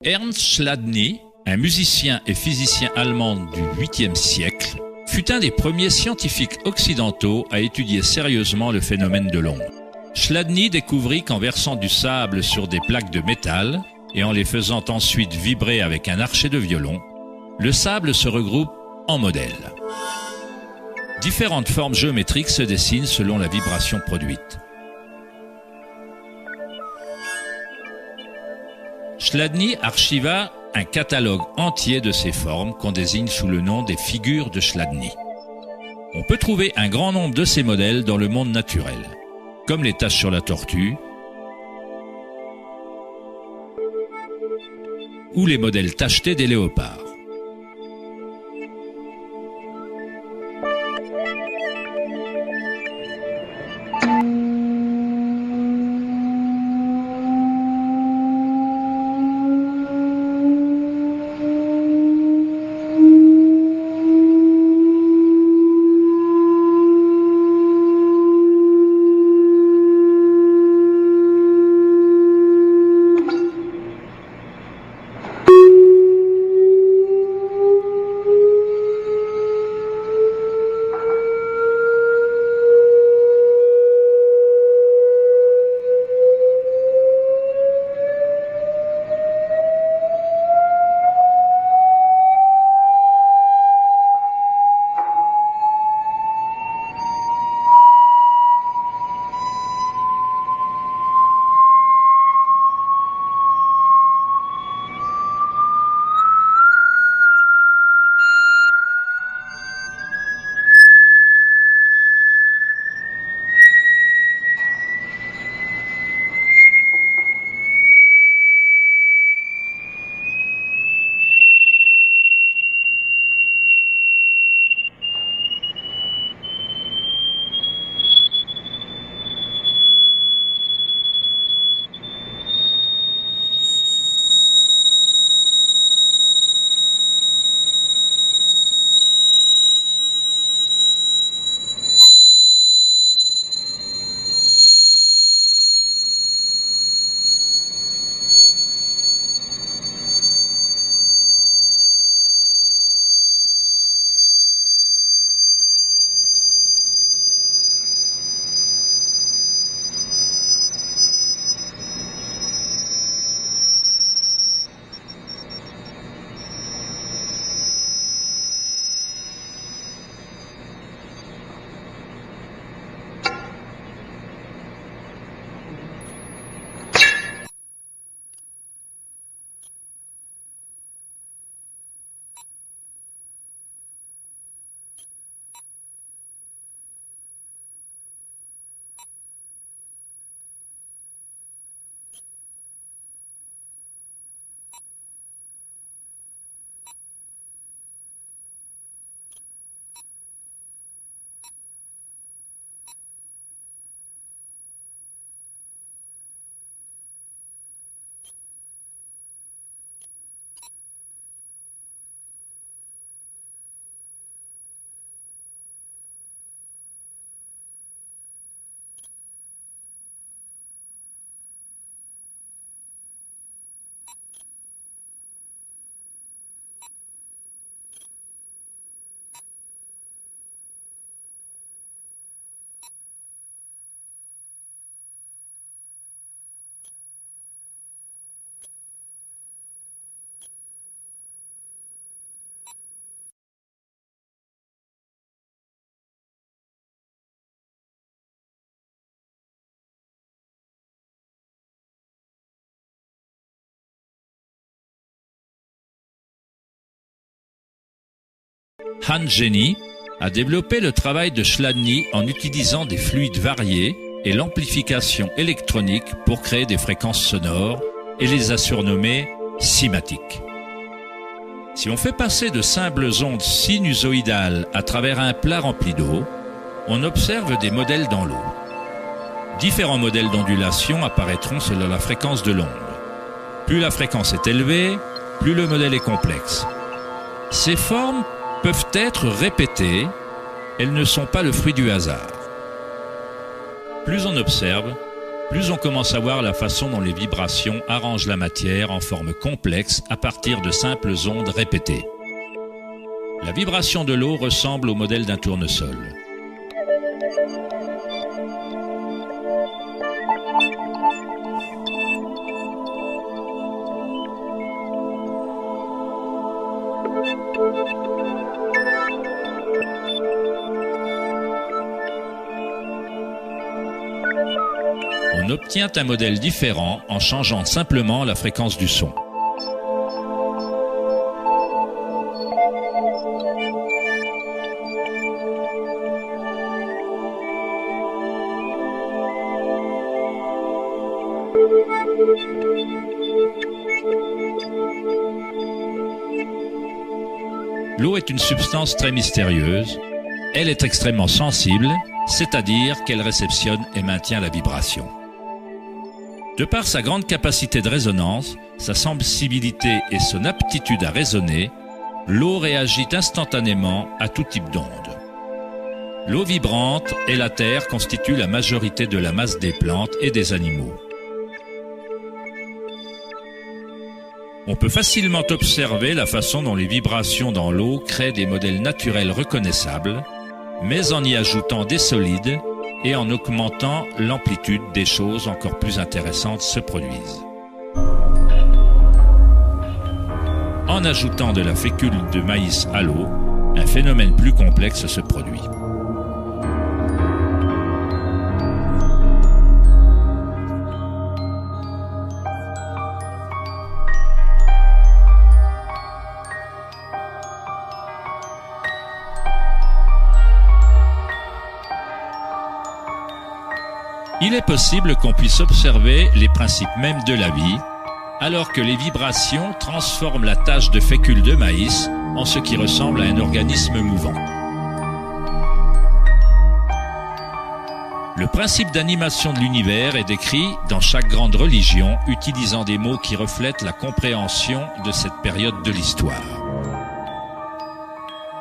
Ernst Chladni, un musicien et physicien allemand du 8e siècle, fut un des premiers scientifiques occidentaux à étudier sérieusement le phénomène de l'onde. Chladni découvrit qu'en versant du sable sur des plaques de métal et en les faisant ensuite vibrer avec un archet de violon, le sable se regroupe en modèles. Différentes formes géométriques se dessinent selon la vibration produite. Chladni archiva un catalogue entier de ces formes qu'on désigne sous le nom des figures de Chladni. On peut trouver un grand nombre de ces modèles dans le monde naturel, comme les taches sur la tortue ou les modèles tachetés des léopards. Hans Jenny a développé le travail de Chladni en utilisant des fluides variés et l'amplification électronique pour créer des fréquences sonores et les a surnommées cymatiques. Si on fait passer de simples ondes sinusoïdales à travers un plat rempli d'eau, on observe des modèles dans l'eau. Différents modèles d'ondulation apparaîtront selon la fréquence de l'onde. Plus la fréquence est élevée, plus le modèle est complexe. Ces formes peuvent être répétées, elles ne sont pas le fruit du hasard. Plus on observe, plus on commence à voir la façon dont les vibrations arrangent la matière en forme complexe à partir de simples ondes répétées. La vibration de l'eau ressemble au modèle d'un tournesol. On obtient un modèle différent en changeant simplement la fréquence du son. L'eau est une substance très mystérieuse. Elle est extrêmement sensible, c'est-à-dire qu'elle réceptionne et maintient la vibration. De par sa grande capacité de résonance, sa sensibilité et son aptitude à résonner, l'eau réagit instantanément à tout type d'onde. L'eau vibrante et la terre constituent la majorité de la masse des plantes et des animaux. On peut facilement observer la façon dont les vibrations dans l'eau créent des modèles naturels reconnaissables, mais en y ajoutant des solides et en augmentant l'amplitude, des choses encore plus intéressantes se produisent. En ajoutant de la fécule de maïs à l'eau, un phénomène plus complexe se produit. Il est possible qu'on puisse observer les principes mêmes de la vie, alors que les vibrations transforment la tache de fécule de maïs en ce qui ressemble à un organisme mouvant. Le principe d'animation de l'univers est décrit dans chaque grande religion, utilisant des mots qui reflètent la compréhension de cette période de l'histoire.